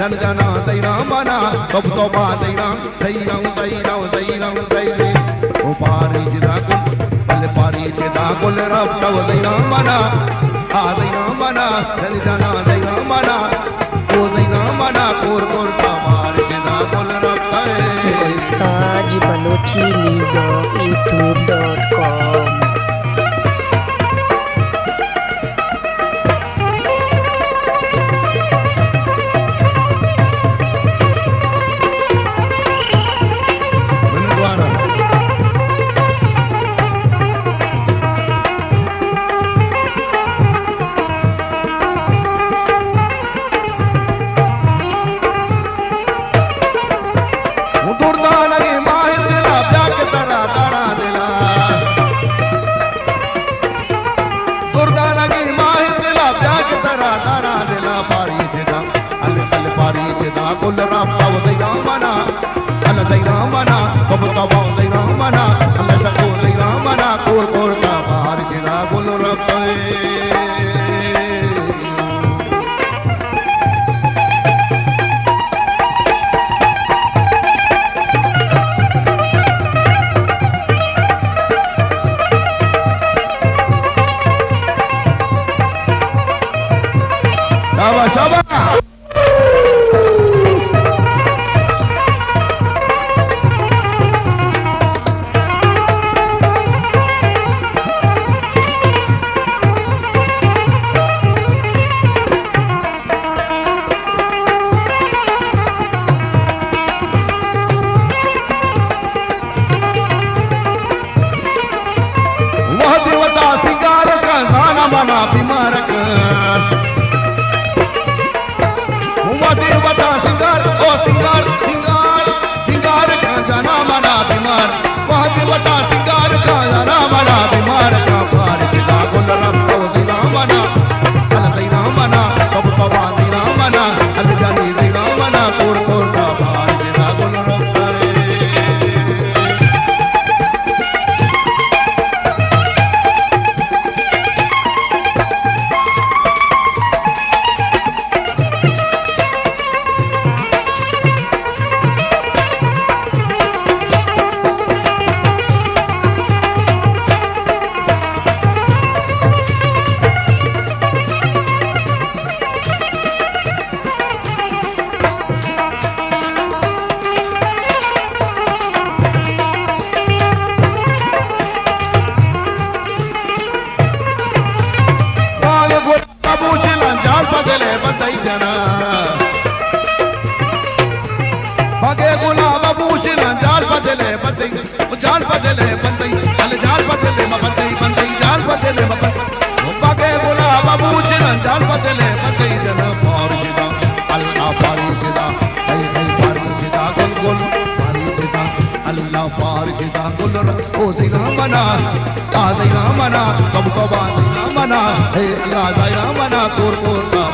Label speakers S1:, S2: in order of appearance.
S1: जन जना दैरा मना कब तो बा दैरा दैरा दैरा दैरा दैरे ओ पारी जिदा कुल पल पारी जिदा कुल रब तव दैरा मना आ दैरा मना जन जना दैरा मना ओ दैरा मना कोर कोर का पारी जिदा कुल रब तव
S2: ताज बलोची youtube.com
S1: जाल बदले बंदई अल जाल बदले बंदई बंदई जाल बदले बगे बोला बाबू जन जाल बदले बंदई जन पार जिदा अल्लाह पार जिदा हई हई पार जिदा गुल गुल पार जिदा अल्लाह पार जिदा गुल ओ दैरा मना आ दैरा मना कब कब दैरा मना हे अल्लाह दैरा मना कोर कोर